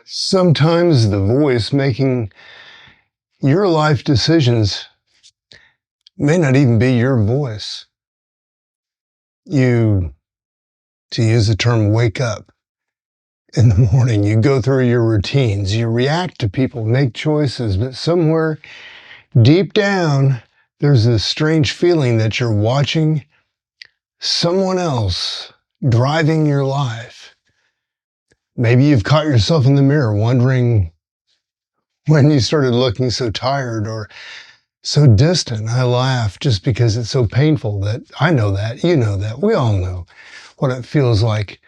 Sometimes the voice making your life decisions may not even be your voice. You, to use the term, wake up in the morning, you go through your routines, you react to people, make choices, but somewhere deep down, there's this strange feeling that you're watching someone else driving your life. Maybe you've caught yourself in the mirror wondering when you started looking so tired or so distant. I laugh just because it's so painful that I know that, you know that, we all know what it feels like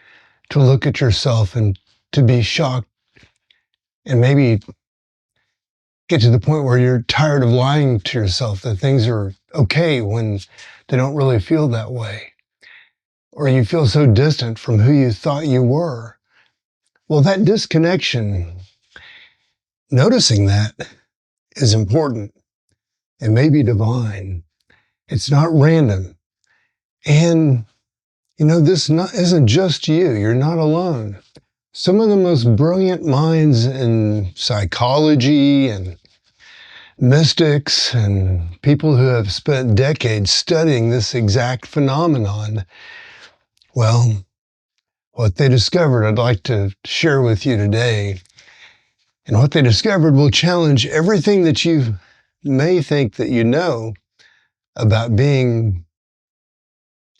to look at yourself and to be shocked and maybe get to the point where you're tired of lying to yourself that things are okay when they don't really feel that way. Or you feel so distant from who you thought you were. Well, that disconnection, noticing that is important. It may be divine. It's not random. And, this isn't just you. You're not alone. Some of the most brilliant minds in psychology and mystics and people who have spent decades studying this exact phenomenon, well, what they discovered, I'd like to share with you today. And what they discovered will challenge everything that you may think that you know about being,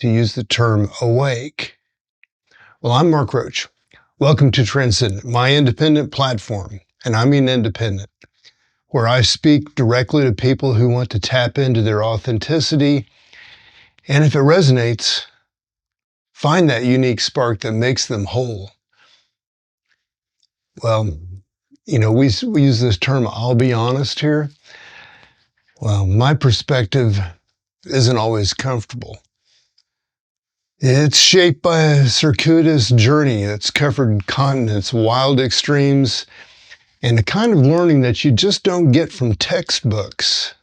to use the term, awake. Well, I'm Mark Roach. Welcome to Transcendent, my independent platform, and I mean independent, where I speak directly to people who want to tap into their authenticity, and if it resonates, find that unique spark that makes them whole. Well, we use this term, I'll be honest here. Well, my perspective isn't always comfortable. It's shaped by a circuitous journey that's covered continents, wild extremes, and the kind of learning that you just don't get from textbooks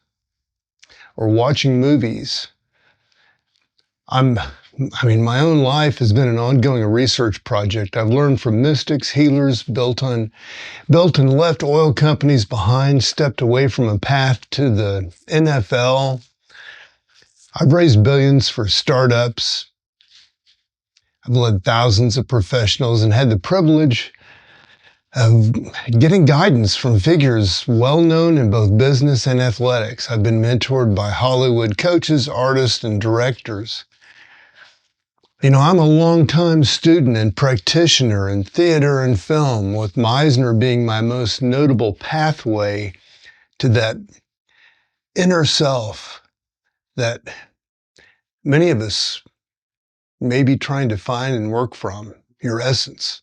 or watching movies. My own life has been an ongoing research project. I've learned from mystics, healers, built and left oil companies behind, stepped away from a path to the NFL. I've raised billions for startups. I've led thousands of professionals and had the privilege of getting guidance from figures well known in both business and athletics. I've been mentored by Hollywood coaches, artists, and directors. I'm a longtime student and practitioner in theater and film, with Meisner being my most notable pathway to that inner self that many of us may be trying to find and work from, your essence.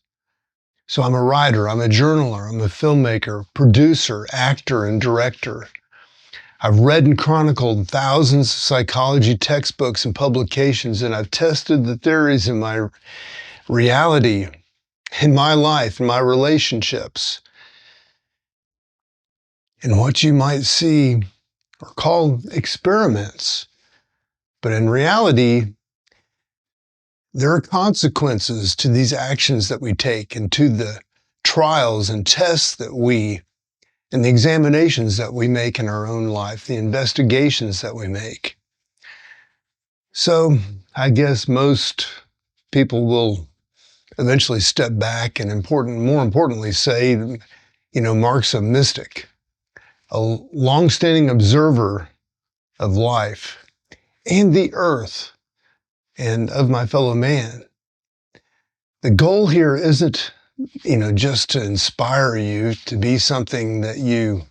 So I'm a writer, I'm a journaler, I'm a filmmaker, producer, actor, and director. I've read and chronicled thousands of psychology textbooks and publications, and I've tested the theories in my reality, in my life, in my relationships. And what you might see are called experiments. But in reality, there are consequences to these actions that we take and to the trials and tests and the examinations that we make in our own life, the investigations that we make. So I guess most people will eventually step back and more importantly say, Mark's a mystic, a long-standing observer of life and the earth and of my fellow man. The goal here isn't, just to inspire you to be something that you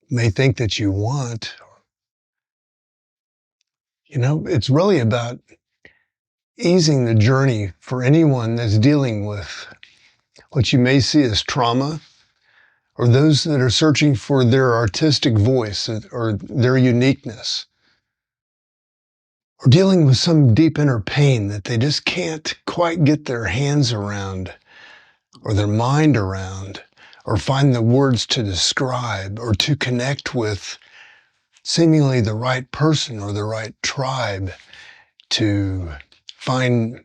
may think that you want. It's really about easing the journey for anyone that's dealing with what you may see as trauma, or those that are searching for their artistic voice or their uniqueness, or dealing with some deep inner pain that they just can't quite get their hands around or their mind around, or find the words to describe or to connect with seemingly the right person or the right tribe to find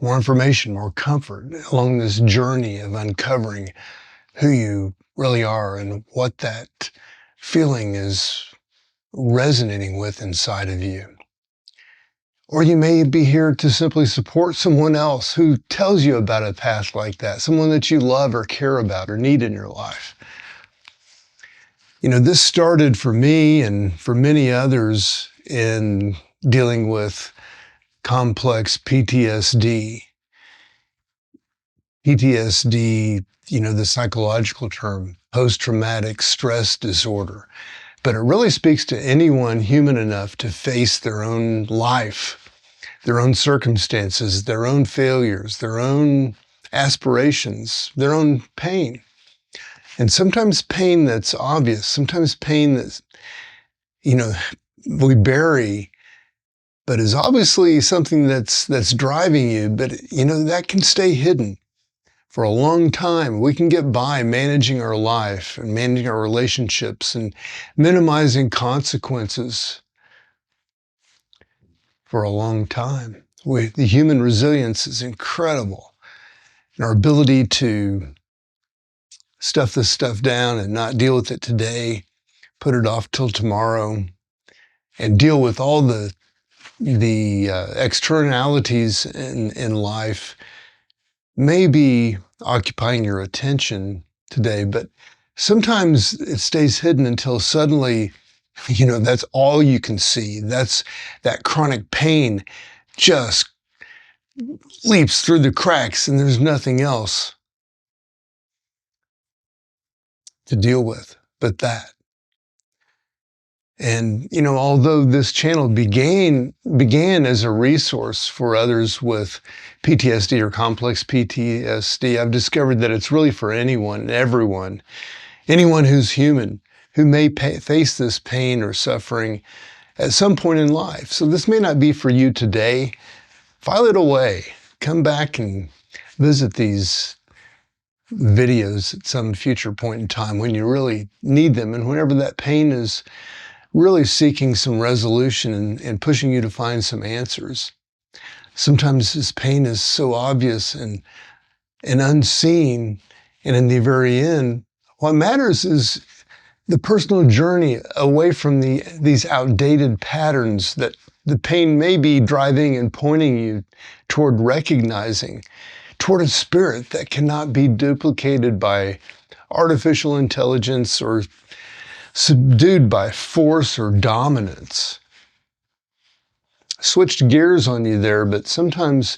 more information, more comfort along this journey of uncovering who you really are and what that feeling is resonating with inside of you. Or you may be here to simply support someone else who tells you about a path like that, someone that you love or care about or need in your life. This started for me and for many others in dealing with complex PTSD. PTSD, the psychological term, post-traumatic stress disorder. But it really speaks to anyone human enough to face their own life, their own circumstances, their own failures, their own aspirations, their own pain. And sometimes pain that's obvious, sometimes pain that, we bury, but is obviously something that's driving you, but, that can stay hidden for a long time. We can get by managing our life and managing our relationships and minimizing consequences for a long time. The human resilience is incredible. And our ability to stuff this stuff down and not deal with it today, put it off till tomorrow, and deal with all the externalities in life may be occupying your attention today, but sometimes it stays hidden until suddenly, that's all you can see. That chronic pain just leaps through the cracks and there's nothing else to deal with but that. And, although this channel began as a resource for others with PTSD or complex PTSD, I've discovered that it's really for anyone, everyone, anyone who's human, who may face this pain or suffering at some point in life. So this may not be for you today. File it away. Come back and visit these videos at some future point in time when you really need them and whenever that pain is really seeking some resolution and pushing you to find some answers. Sometimes this pain is so obvious and unseen, and in the very end, what matters is the personal journey away from these outdated patterns that the pain may be driving and pointing you toward recognizing, toward a spirit that cannot be duplicated by artificial intelligence or subdued by force or dominance. Switched gears on you there, but sometimes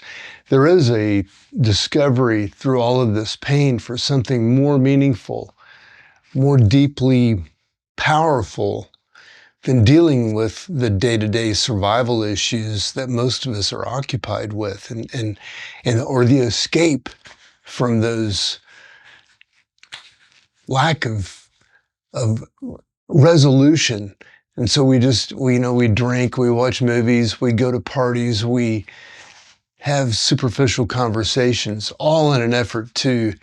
there is a discovery through all of this pain for something more meaningful, more deeply powerful than dealing with the day-to-day survival issues that most of us are occupied with, and or the escape from those lack of resolution. And so we drink, we watch movies, we go to parties, we have superficial conversations, all in an effort to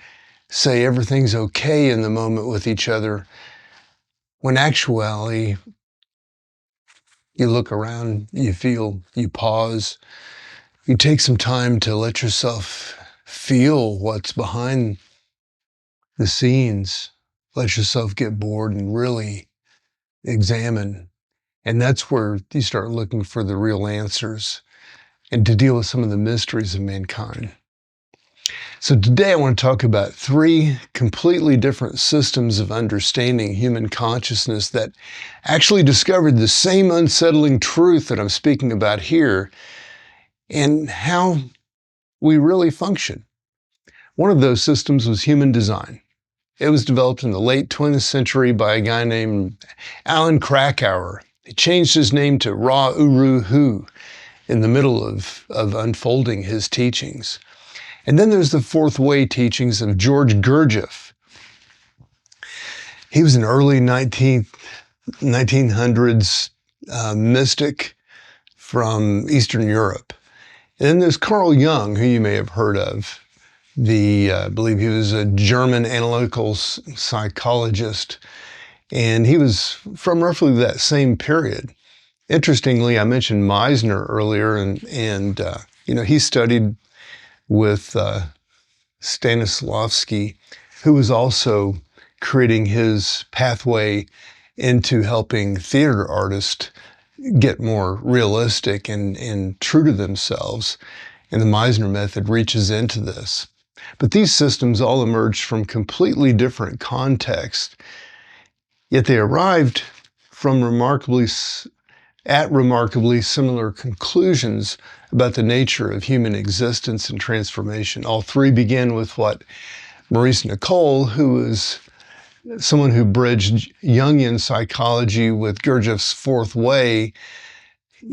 say everything's okay in the moment with each other, when actually, you look around, you feel, you pause, you take some time to let yourself feel what's behind the scenes, let yourself get bored and really examine. And that's where you start looking for the real answers and to deal with some of the mysteries of mankind. So today I want to talk about 3 completely different systems of understanding human consciousness that actually discovered the same unsettling truth that I'm speaking about here and how we really function. One of those systems was human design. It was developed in the late 20th century by a guy named Alan Krakauer. He changed his name to Ra Uru Hu in the middle of unfolding his teachings. And then there's the fourth way teachings of George Gurdjieff. He was an early 1900s mystic from Eastern Europe. And then there's Carl Jung, who you may have heard of. I believe he was a German analytical psychologist, and he was from roughly that same period. Interestingly, I mentioned Meisner earlier, and he studied with Stanislavski, who was also creating his pathway into helping theater artists get more realistic and true to themselves. And the Meisner method reaches into this. But these systems all emerged from completely different contexts, yet they arrived from remarkably similar conclusions about the nature of human existence and transformation. All three begin with what Maurice Nicoll, who is someone who bridged Jungian psychology with Gurdjieff's fourth way,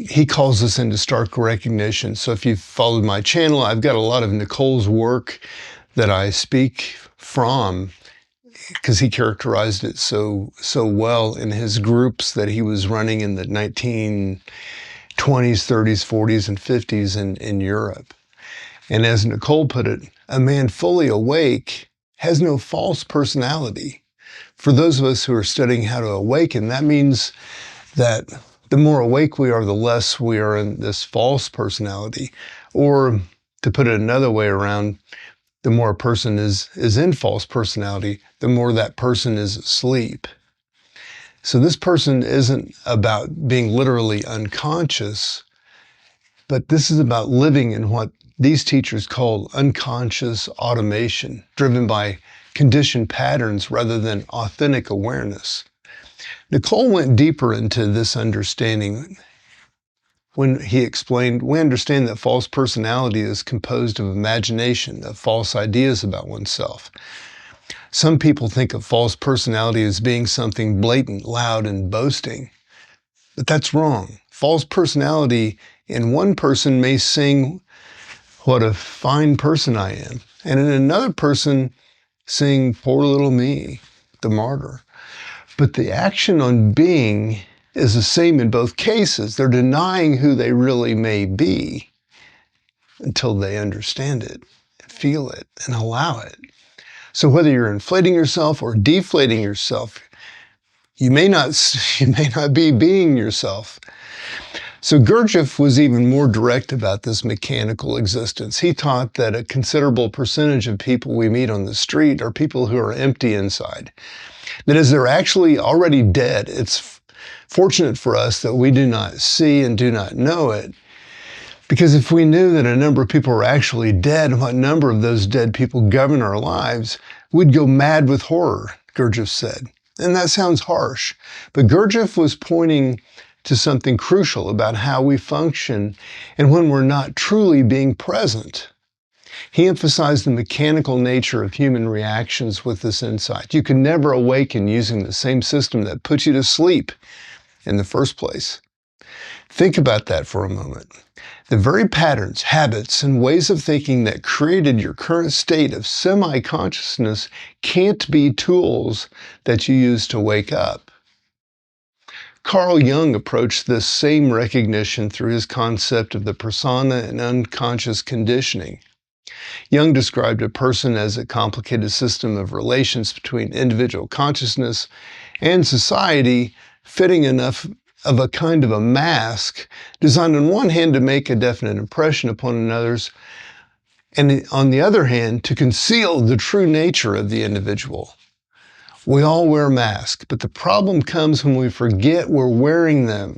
he calls this into stark recognition. So if you've followed my channel, I've got a lot of Nicoll's work that I speak from, because he characterized it so well in his groups that he was running in the 1920s, 30s, 40s, and 50s in Europe. And as Nicoll put it, a man fully awake has no false personality. For those of us who are studying how to awaken, that means that the more awake we are, the less we are in this false personality. Or to put it another way around, the more a person is in false personality, the more that person is asleep. So this person isn't about being literally unconscious, but this is about living in what these teachers call unconscious automation, driven by conditioned patterns rather than authentic awareness. Nicoll went deeper into this understanding when he explained, we understand that false personality is composed of imagination, of false ideas about oneself. Some people think of false personality as being something blatant, loud, and boasting, but that's wrong. False personality in one person may sing, "What a fine person I am," and in another person sing, "Poor little me, the martyr." But the action on being is the same in both cases. They're denying who they really may be until they understand it, feel it, and allow it. So whether you're inflating yourself or deflating yourself, you may not be being yourself. So Gurdjieff was even more direct about this mechanical existence. He taught that a considerable percentage of people we meet on the street are people who are empty inside. That is, they're actually already dead. It's fortunate for us that we do not see and do not know it. Because if we knew that a number of people were actually dead and what number of those dead people govern our lives, we'd go mad with horror, Gurdjieff said. And that sounds harsh, but Gurdjieff was pointing to something crucial about how we function and when we're not truly being present. He emphasized the mechanical nature of human reactions with this insight. You can never awaken using the same system that put you to sleep in the first place. Think about that for a moment. The very patterns, habits, and ways of thinking that created your current state of semi-consciousness can't be tools that you use to wake up. Carl Jung approached this same recognition through his concept of the persona and unconscious conditioning. Jung described a person as a complicated system of relations between individual consciousness and society, fitting enough of a kind of a mask designed on one hand to make a definite impression upon another's, and on the other hand to conceal the true nature of the individual. We all wear masks, but the problem comes when we forget we're wearing them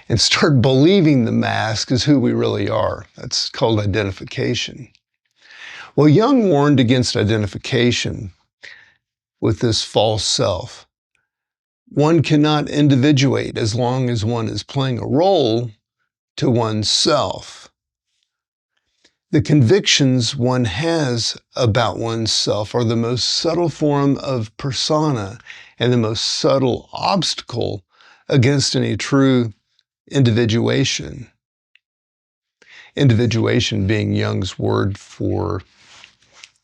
and start believing the mask is who we really are. That's called identification. Well, Jung warned against identification with this false self. One cannot individuate as long as one is playing a role to oneself. The convictions one has about oneself are the most subtle form of persona and the most subtle obstacle against any true individuation. Individuation being Jung's word for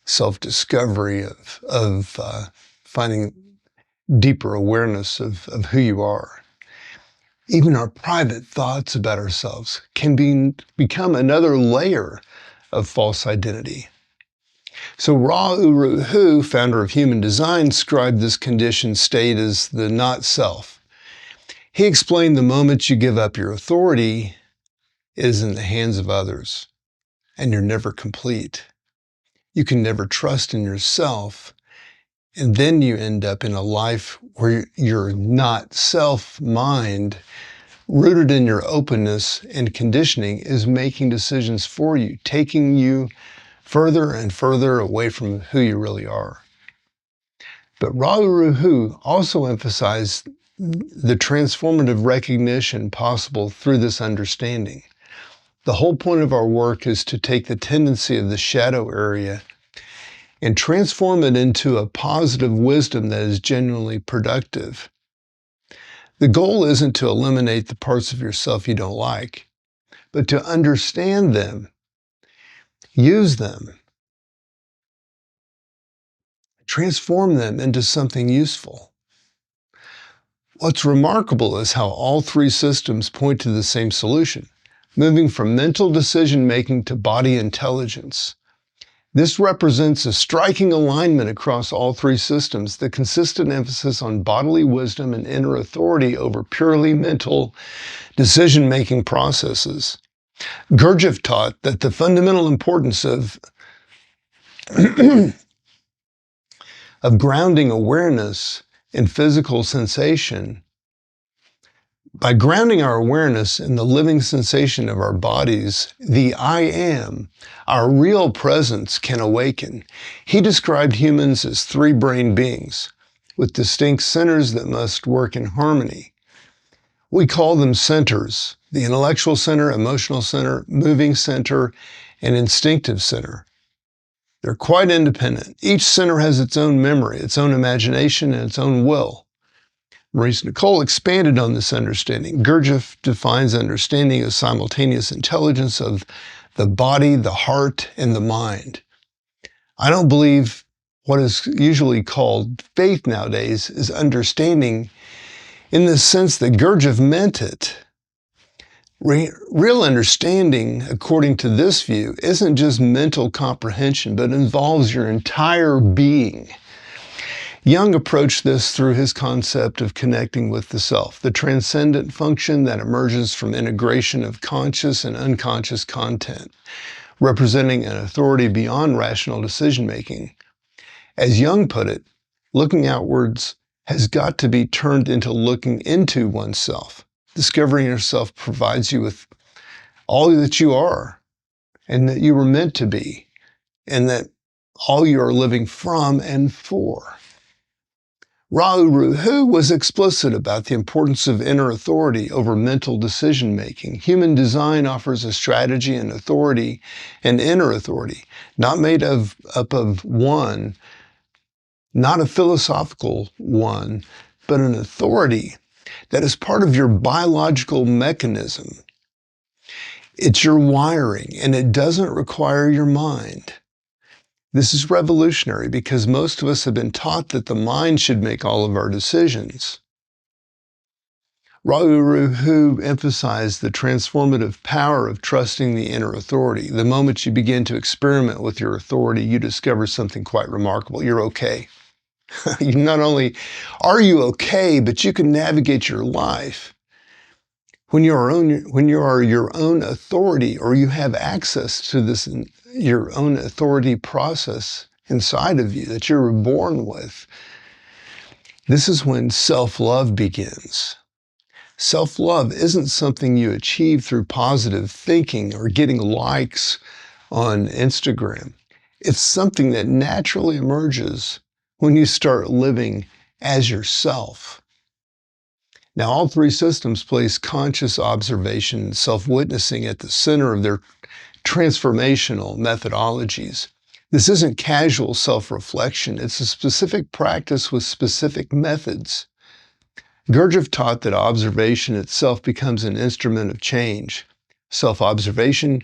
self-discovery of finding deeper awareness of who you are. Even our private thoughts about ourselves can become another layer of false identity. So Ra Uru Hu, founder of human design, described this conditioned state as the not self. He explained the moment you give up your authority is in the hands of others. and you're never complete. You can never trust in yourself, and then you end up in a life where you're not self-mind, rooted in your openness and conditioning, is making decisions for you, taking you further and further away from who you really are. But Ra-Uru-Hu also emphasized the transformative recognition possible through this understanding. The whole point of our work is to take the tendency of the shadow area and transform it into a positive wisdom that is genuinely productive. The goal isn't to eliminate the parts of yourself you don't like, but to understand them, use them, transform them into something useful. What's remarkable is how all three systems point to the same solution, moving from mental decision-making to body intelligence. This represents a striking alignment across all three systems, the consistent emphasis on bodily wisdom and inner authority over purely mental decision-making processes. Gurdjieff taught that the fundamental importance of grounding awareness in physical sensation. By grounding our awareness in the living sensation of our bodies, the I am, our real presence, can awaken. He described humans as three-brain beings with distinct centers that must work in harmony. We call them centers: the intellectual center, emotional center, moving center, and instinctive center. They're quite independent. Each center has its own memory, its own imagination, and its own will. Maurice Nicoll expanded on this understanding. Gurdjieff defines understanding as simultaneous intelligence of the body, the heart, and the mind. I don't believe what is usually called faith nowadays is understanding in the sense that Gurdjieff meant it. Real understanding, according to this view, isn't just mental comprehension, but involves your entire being. Jung approached this through his concept of connecting with the self, the transcendent function that emerges from integration of conscious and unconscious content, representing an authority beyond rational decision-making. As Jung put it, looking outwards has got to be turned into looking into oneself. Discovering yourself provides you with all that you are and that you were meant to be, and that all you are living from and for. Ra-Uru-Hu was explicit about the importance of inner authority over mental decision-making. Human design offers a strategy and authority, and inner authority, not made up of one, not a philosophical one, but an authority that is part of your biological mechanism. It's your wiring, and it doesn't require your mind. This is revolutionary because most of us have been taught that the mind should make all of our decisions. Ra-Uru-Hu emphasized the transformative power of trusting the inner authority. The moment you begin to experiment with your authority, you discover something quite remarkable. You're okay. You not only are you okay, but you can navigate your life. When you are your own authority, or you have access to this, your own authority process inside of you that you were born with, this is when self-love begins. Self-love isn't something you achieve through positive thinking or getting likes on Instagram. It's something that naturally emerges when you start living as yourself. Now, all three systems place conscious observation and self-witnessing at the center of their transformational methodologies. This isn't casual self-reflection. It's a specific practice with specific methods. Gurdjieff taught that observation itself becomes an instrument of change. Self-observation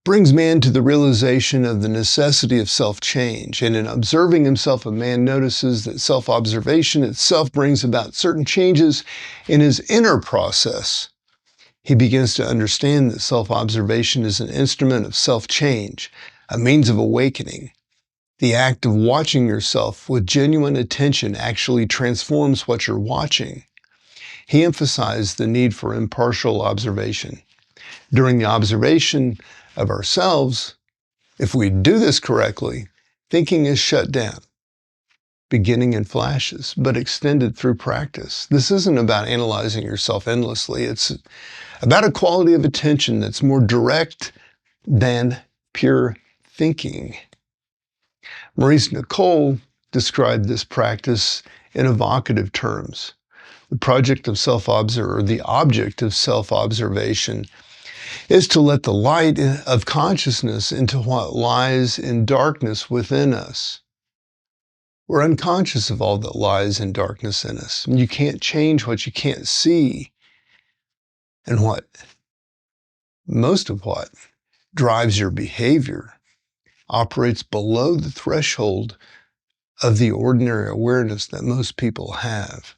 brings man to the realization of the necessity of self-change, and in observing himself, a man notices that self-observation itself brings about certain changes in his inner process. He begins to understand that self-observation is an instrument of self-change, a means of awakening. The act of watching yourself with genuine attention actually transforms what you're watching. He emphasized the need for impartial observation. During the observation of ourselves, If we do this correctly, thinking is shut down, beginning in flashes, but extended through practice. This isn't about analyzing yourself endlessly. It's about a quality of attention that's more direct than pure thinking. Maurice Nicole described this practice in evocative terms. The object of self-observation is to let the light of consciousness into what lies in darkness within us. We're unconscious of all that lies in darkness in us. And you can't change what you can't see. And most of what drives your behavior operates below the threshold of the ordinary awareness that most people have.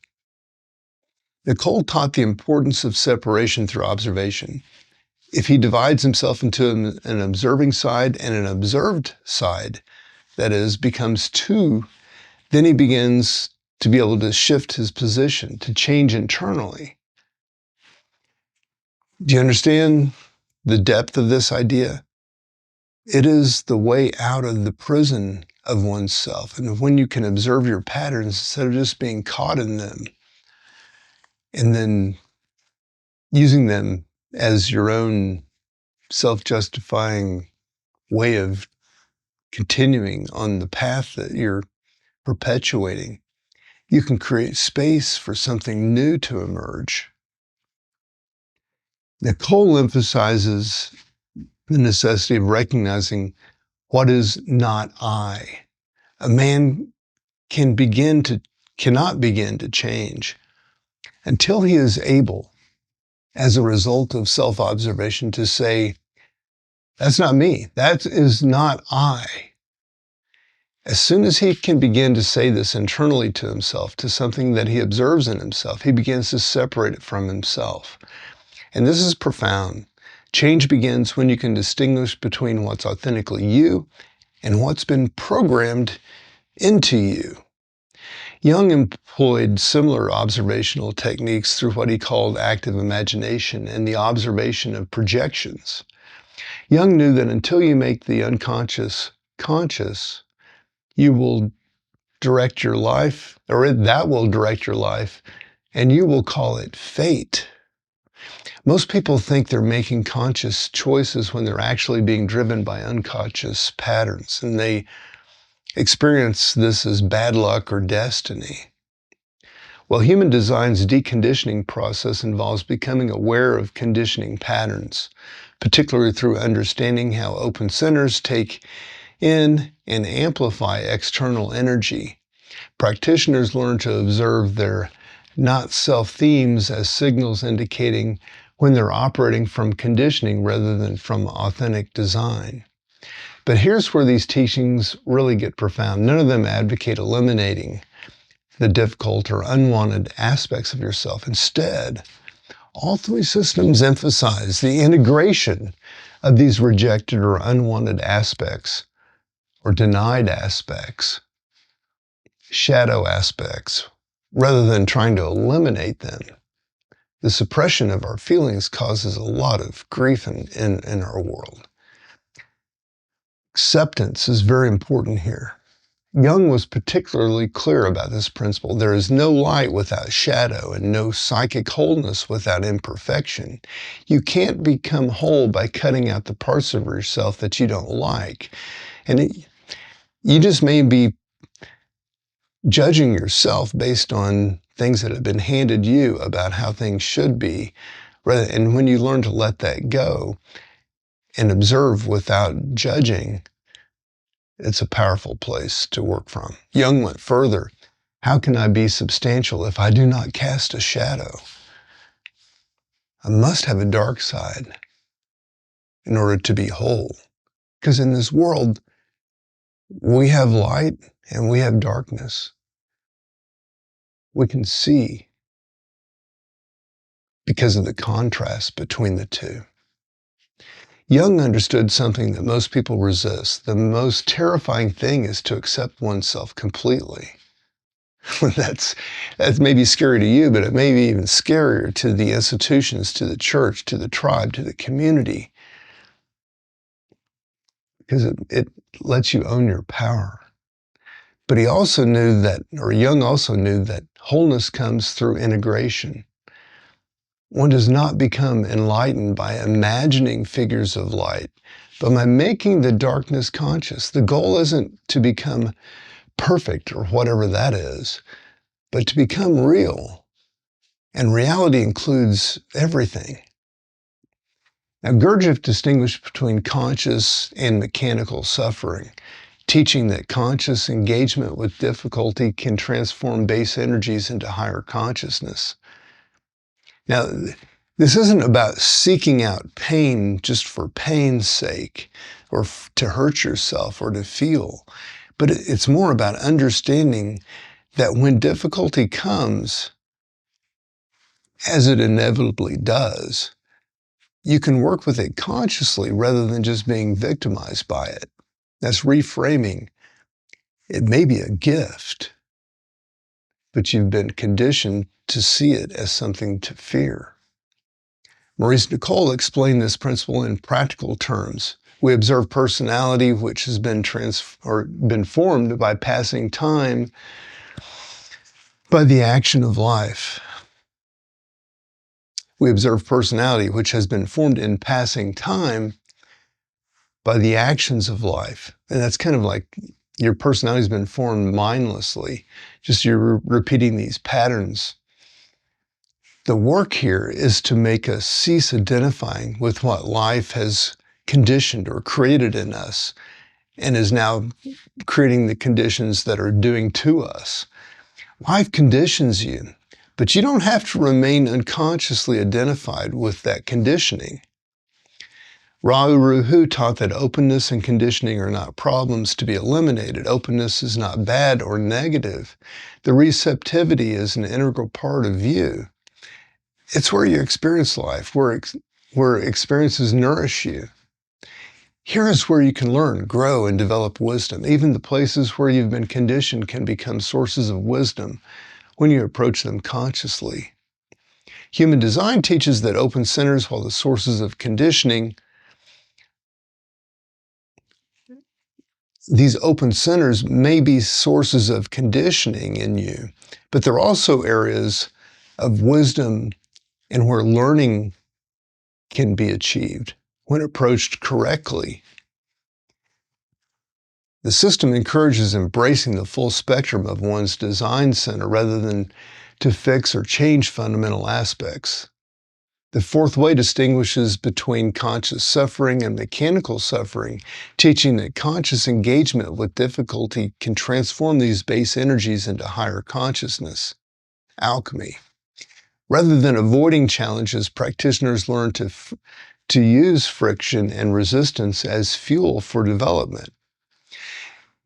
Nicole taught the importance of separation through observation. If he divides himself into an observing side and an observed side, that is, becomes two, then he begins to be able to shift his position, to change internally. Do you understand the depth of this idea? It is the way out of the prison of oneself. And when you can observe your patterns instead of just being caught in them and then using them as your own self-justifying way of continuing on the path that you're perpetuating, you can create space for something new to emerge. Nicole emphasizes the necessity of recognizing what is not I. A man cannot begin to change until he is able, as a result of self-observation, to say, that's not me. That is not I. As soon as he can begin to say this internally to himself, to something that he observes in himself, he begins to separate it from himself. And this is profound. Change begins when you can distinguish between what's authentically you and what's been programmed into you. Jung employed similar observational techniques through what he called active imagination and the observation of projections. Jung knew that until you make the unconscious conscious, you will direct your life, or that will direct your life, and you will call it fate. Most people think they're making conscious choices when they're actually being driven by unconscious patterns, and they experience this as bad luck or destiny. Well, human design's deconditioning process involves becoming aware of conditioning patterns, particularly through understanding how open centers take in and amplify external energy. Practitioners learn to observe their not-self themes as signals indicating when they're operating from conditioning rather than from authentic design. But here's where these teachings really get profound. None of them advocate eliminating the difficult or unwanted aspects of yourself. Instead, all three systems emphasize the integration of these rejected or unwanted aspects, or denied aspects, shadow aspects, rather than trying to eliminate them. The suppression of our feelings causes a lot of grief in our world. Acceptance is very important here. Jung was particularly clear about this principle. There is no light without shadow and no psychic wholeness without imperfection. You can't become whole by cutting out the parts of yourself that you don't like. And you just may be judging yourself based on things that have been handed you about how things should be. And when you learn to let that go and observe without judging, it's a powerful place to work from. Jung went further. How can I be substantial if I do not cast a shadow? I must have a dark side in order to be whole. Because in this world, we have light and we have darkness. We can see because of the contrast between the two. Jung understood something that most people resist. The most terrifying thing is to accept oneself completely. That's maybe scary to you, but it may be even scarier to the institutions, to the church, to the tribe, to the community. because it lets you own your power. But he also knew that, or Jung also knew that wholeness comes through integration. One does not become enlightened by imagining figures of light, but by making the darkness conscious. The goal isn't to become perfect or whatever that is, but to become real. And reality includes everything. Now, Gurdjieff distinguished between conscious and mechanical suffering, teaching that conscious engagement with difficulty can transform base energies into higher consciousness. Now, this isn't about seeking out pain just for pain's sake, or to hurt yourself or to feel, but it's more about understanding that when difficulty comes, as it inevitably does, you can work with it consciously rather than just being victimized by it. That's reframing. It may be a gift, but you've been conditioned to see it as something to fear. Maurice Nicoll explained this principle in practical terms. We observe personality which has been formed by passing time by the action of life. We observe personality which has been formed in passing time by the actions of life. And that's kind of like your personality has been formed mindlessly. Just you're repeating these patterns. The work here is to make us cease identifying with what life has conditioned or created in us and is now creating the conditions that are doing to us. Life conditions you, but you don't have to remain unconsciously identified with that conditioning. Ruhu taught that openness and conditioning are not problems to be eliminated. Openness is not bad or negative. The receptivity is an integral part of you. It's where you experience life, where experiences nourish you. Here is where you can learn, grow, and develop wisdom. Even the places where you've been conditioned can become sources of wisdom when you approach them consciously. Human design teaches that open centers, while the sources of conditioning, these open centers may be sources of conditioning in you, but they're also areas of wisdom and where learning can be achieved when approached correctly. The system encourages embracing the full spectrum of one's design center rather than to fix or change fundamental aspects. The fourth way distinguishes between conscious suffering and mechanical suffering, teaching that conscious engagement with difficulty can transform these base energies into higher consciousness. Alchemy. Rather than avoiding challenges, practitioners learn to use friction and resistance as fuel for development.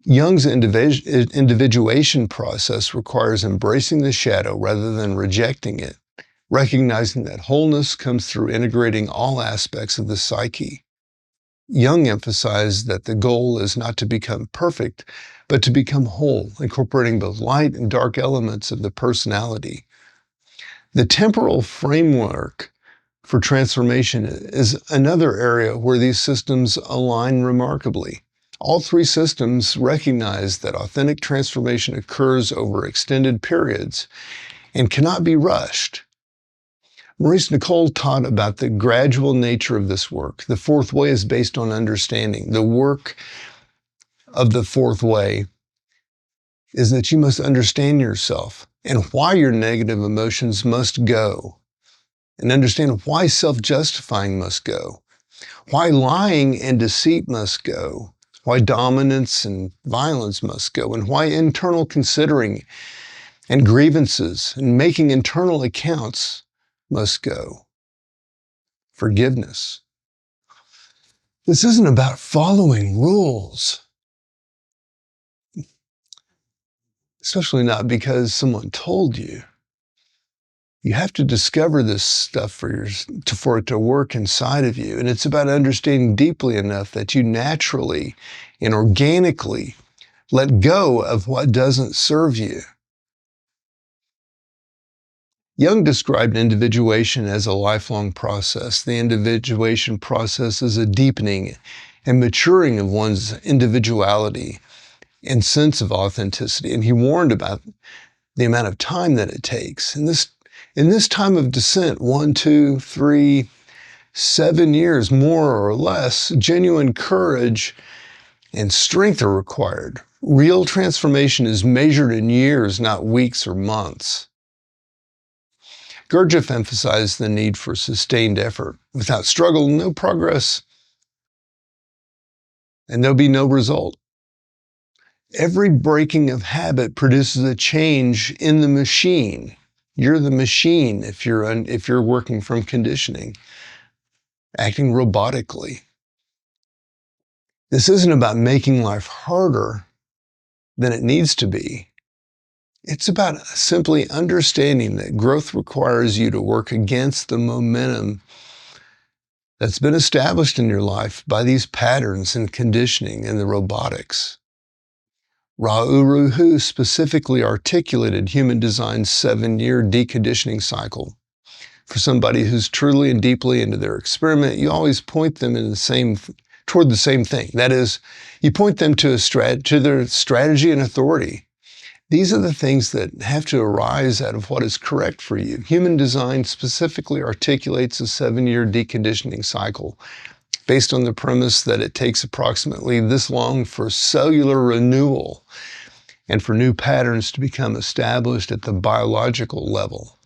Jung's individuation process requires embracing the shadow rather than rejecting it, recognizing that wholeness comes through integrating all aspects of the psyche. Jung emphasized that the goal is not to become perfect, but to become whole, incorporating both light and dark elements of the personality. The temporal framework for transformation is another area where these systems align remarkably. All three systems recognize that authentic transformation occurs over extended periods and cannot be rushed. Maurice Nicoll taught about the gradual nature of this work. The fourth way is based on understanding. The work of the fourth way is that you must understand yourself and why your negative emotions must go, and understand why self-justifying must go, why lying and deceit must go, why dominance and violence must go, and why internal considering and grievances and making internal accounts must go. Forgiveness. This isn't about following rules, especially not because someone told you. You have to discover this stuff for it to work inside of you. And it's about understanding deeply enough that you naturally and organically let go of what doesn't serve you. Jung described individuation as a lifelong process. The individuation process is a deepening and maturing of one's individuality and sense of authenticity. And he warned about the amount of time that it takes. In this time of descent, 1, 2, 3, 7 years, more or less, genuine courage and strength are required. Real transformation is measured in years, not weeks or months. Gurdjieff emphasized the need for sustained effort. Without struggle, no progress, and there'll be no result. Every breaking of habit produces a change in the machine. You're the machine if you're working from conditioning, acting robotically. This isn't about making life harder than it needs to be. It's about simply understanding that growth requires you to work against the momentum that's been established in your life by these patterns and conditioning and the robotics. Ra-Uru Hu specifically articulated human design's 7-year deconditioning cycle. For somebody who's truly and deeply into their experiment, you always point them toward the same thing. That is, you point them to their strategy and authority. These are the things that have to arise out of what is correct for you. Human design specifically articulates a 7-year deconditioning cycle based on the premise that it takes approximately this long for cellular renewal and for new patterns to become established at the biological level.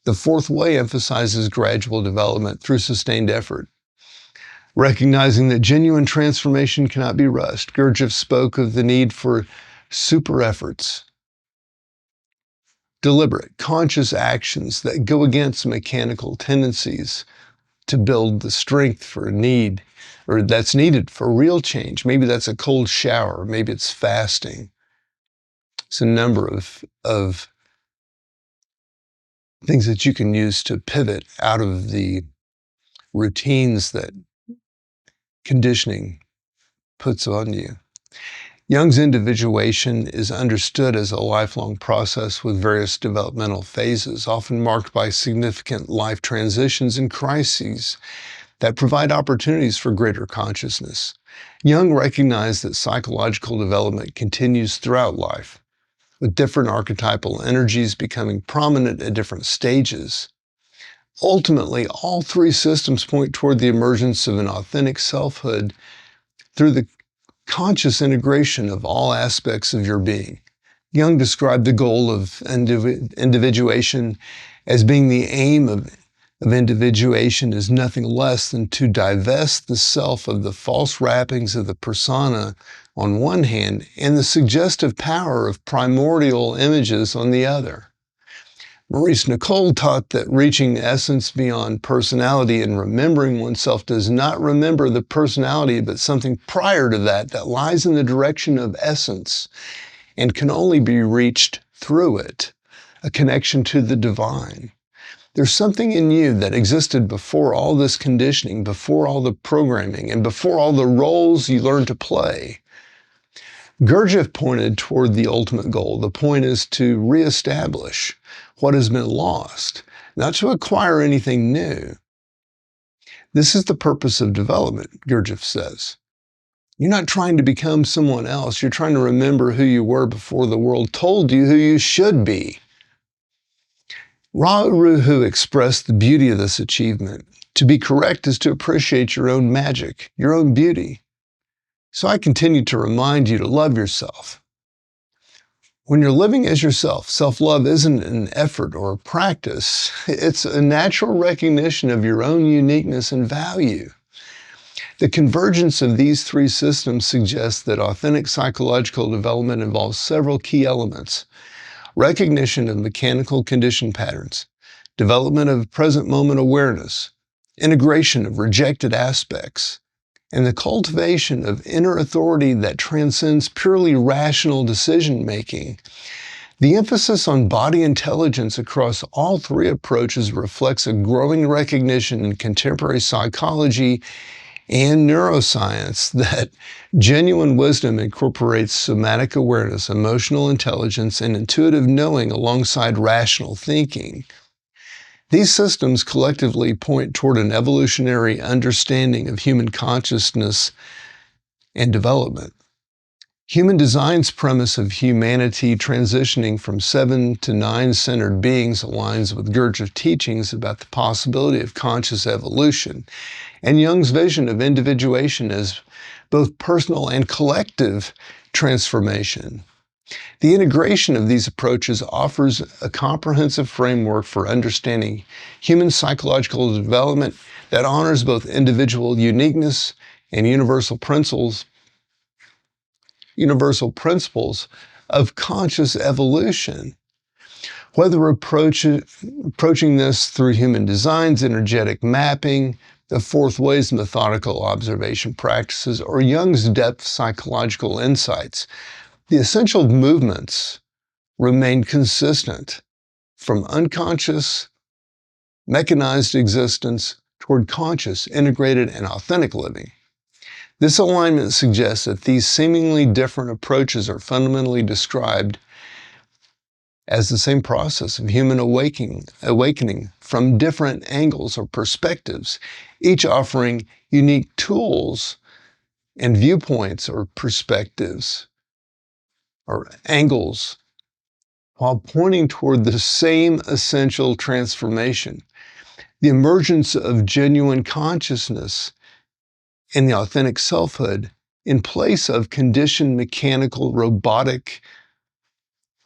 The fourth way emphasizes gradual development through sustained effort. Recognizing that genuine transformation cannot be rushed, Gurdjieff spoke of the need for super efforts, deliberate, conscious actions that go against mechanical tendencies to build the strength that's needed for real change. Maybe that's a cold shower, maybe it's fasting. It's a number of things that you can use to pivot out of the routines that conditioning puts on you. Jung's individuation is understood as a lifelong process with various developmental phases, often marked by significant life transitions and crises that provide opportunities for greater consciousness. Jung recognized that psychological development continues throughout life, with different archetypal energies becoming prominent at different stages. Ultimately, all three systems point toward the emergence of an authentic selfhood through the conscious integration of all aspects of your being. Jung described the goal of individuation as being the aim of individuation is nothing less than to divest the self of the false wrappings of the persona on one hand and the suggestive power of primordial images on the other. Maurice Nicoll taught that reaching essence beyond personality and remembering oneself does not remember the personality, but something prior to that lies in the direction of essence and can only be reached through it, a connection to the divine. There's something in you that existed before all this conditioning, before all the programming, and before all the roles you learned to play. Gurdjieff pointed toward the ultimate goal. The point is to reestablish what has been lost, not to acquire anything new. This is the purpose of development, Gurdjieff says. You're not trying to become someone else. You're trying to remember who you were before the world told you who you should be. Ra-Uru Hu expressed the beauty of this achievement. To be correct is to appreciate your own magic, your own beauty. So I continue to remind you to love yourself. When you're living as yourself, self-love isn't an effort or a practice. It's a natural recognition of your own uniqueness and value. The convergence of these three systems suggests that authentic psychological development involves several key elements: recognition of mechanical condition patterns, development of present moment awareness, integration of rejected aspects, and the cultivation of inner authority that transcends purely rational decision-making. The emphasis on body intelligence across all three approaches reflects a growing recognition in contemporary psychology and neuroscience that genuine wisdom incorporates somatic awareness, emotional intelligence, and intuitive knowing alongside rational thinking. These systems collectively point toward an evolutionary understanding of human consciousness and development. Human design's premise of humanity transitioning from 7 to 9-centered beings aligns with Gurdjieff teachings about the possibility of conscious evolution and Jung's vision of individuation as both personal and collective transformation. The integration of these approaches offers a comprehensive framework for understanding human psychological development that honors both individual uniqueness and universal principles of conscious evolution. Whether approaching this through human design's energetic mapping, the fourth way's methodical observation practices, or Jung's depth psychological insights, the essential movements remain consistent from unconscious, mechanized existence toward conscious, integrated, and authentic living. This alignment suggests that these seemingly different approaches are fundamentally described as the same process of human awakening from different angles or perspectives, each offering unique tools and viewpoints or perspectives or angles, while pointing toward the same essential transformation, the emergence of genuine consciousness and the authentic selfhood in place of conditioned mechanical, robotic,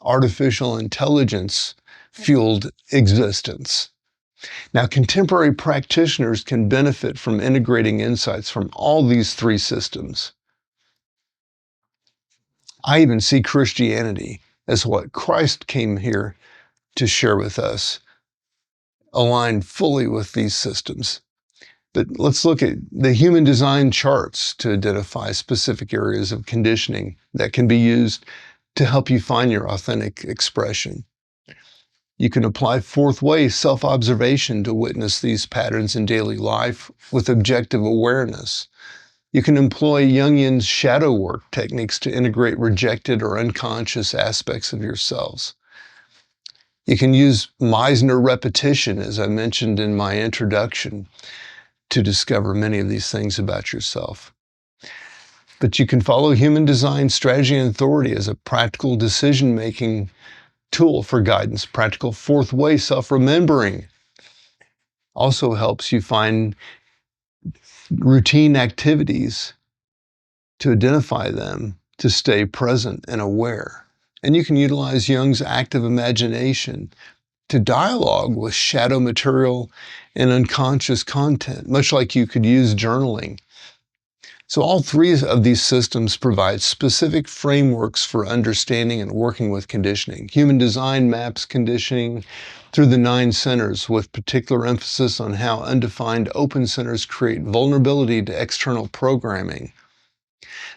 artificial intelligence fueled existence. Now, contemporary practitioners can benefit from integrating insights from all these three systems. I even see Christianity as what Christ came here to share with us, aligned fully with these systems. But let's look at the human design charts to identify specific areas of conditioning that can be used to help you find your authentic expression. You can apply fourth way self-observation to witness these patterns in daily life with objective awareness. You can employ Jungian's shadow work techniques to integrate rejected or unconscious aspects of yourselves. You can use Meisner repetition, as I mentioned in my introduction, to discover many of these things about yourself. But you can follow human design strategy and authority as a practical decision-making tool for guidance. Practical fourth way self-remembering also helps you find routine activities to identify them, to stay present and aware. And you can utilize Jung's active imagination to dialogue with shadow material and unconscious content, much like you could use journaling. So all three of these systems provide specific frameworks for understanding and working with conditioning. Human design maps conditioning through the 9 centers with particular emphasis on how undefined open centers create vulnerability to external programming.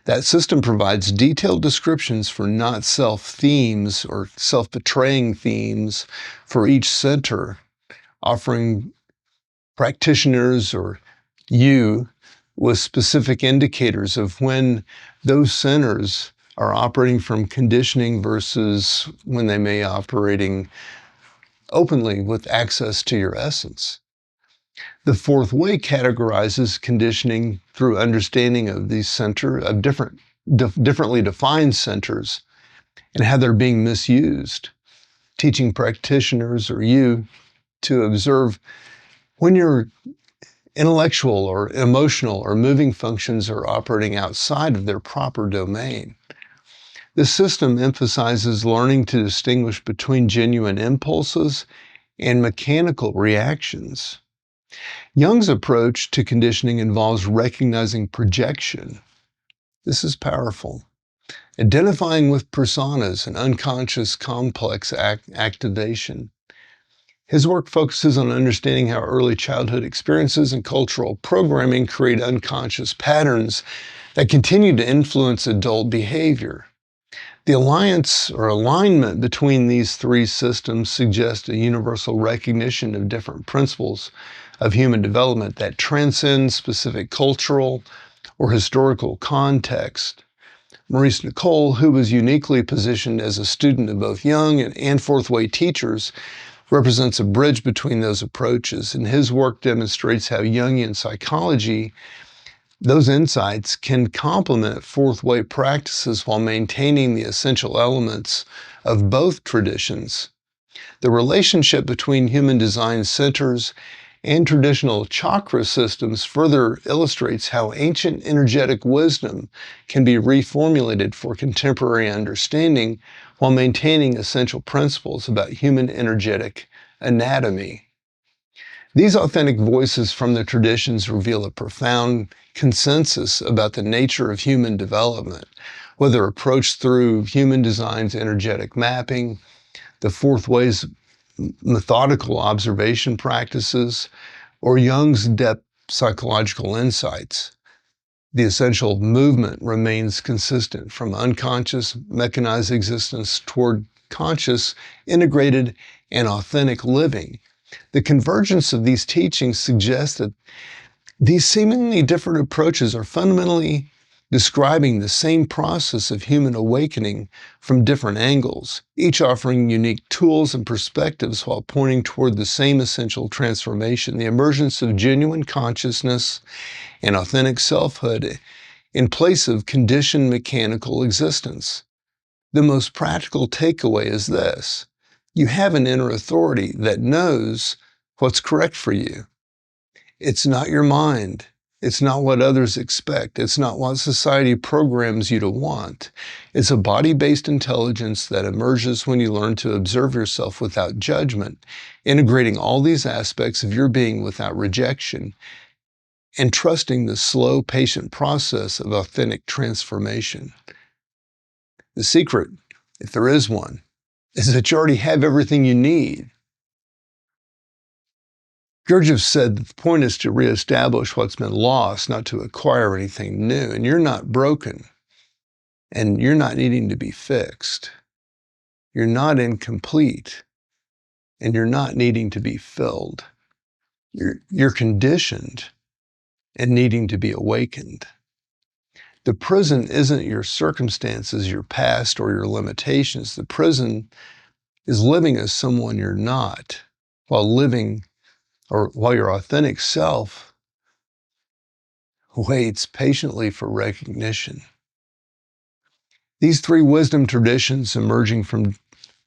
That system provides detailed descriptions for not-self themes or self-betraying themes for each center, offering practitioners or you with specific indicators of when those centers are operating from conditioning versus when they may be operating openly with access to your essence. The fourth way categorizes conditioning through understanding of these differently defined centers and how they're being misused, teaching practitioners or you to observe when your intellectual or emotional or moving functions are operating outside of their proper domain. This system emphasizes learning to distinguish between genuine impulses and mechanical reactions. Jung's approach to conditioning involves recognizing projection. This is powerful. Identifying with personas and unconscious complex activation. His work focuses on understanding how early childhood experiences and cultural programming create unconscious patterns that continue to influence adult behavior. The alliance or alignment between these three systems suggests a universal recognition of different principles of human development that transcend specific cultural or historical context. Maurice Nicole, who was uniquely positioned as a student of both Jung and fourth way teachers, represents a bridge between those approaches, and his work demonstrates how Jungian psychology Those insights can complement fourth way practices while maintaining the essential elements of both traditions. The relationship between human design centers and traditional chakra systems further illustrates how ancient energetic wisdom can be reformulated for contemporary understanding while maintaining essential principles about human energetic anatomy. These authentic voices from the traditions reveal a profound consensus about the nature of human development, whether approached through human design's energetic mapping, the fourth way's methodical observation practices, or Jung's depth psychological insights. The essential movement remains consistent from unconscious, mechanized existence toward conscious, integrated, and authentic living. The convergence of these teachings suggests that these seemingly different approaches are fundamentally describing the same process of human awakening from different angles, each offering unique tools and perspectives while pointing toward the same essential transformation, the emergence of genuine consciousness and authentic selfhood in place of conditioned mechanical existence. The most practical takeaway is this: you have an inner authority that knows what's correct for you. It's not your mind. It's not what others expect. It's not what society programs you to want. It's a body-based intelligence that emerges when you learn to observe yourself without judgment, integrating all these aspects of your being without rejection, and trusting the slow, patient process of authentic transformation. The secret, if there is one, is that you already have everything you need. Gurdjieff said that the point is to reestablish what's been lost, not to acquire anything new. And you're not broken, and you're not needing to be fixed. You're not incomplete, and you're not needing to be filled. You're conditioned and needing to be awakened. The prison isn't your circumstances, your past, or your limitations. The prison is living as someone you're not, while your authentic self waits patiently for recognition. These three wisdom traditions emerging from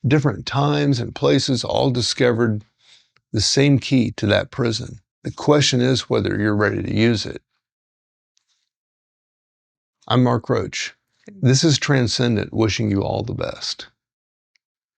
different times and places all discovered the same key to that prison. The question is whether you're ready to use it. I'm Mark Roach. This is Transcendent, wishing you all the best.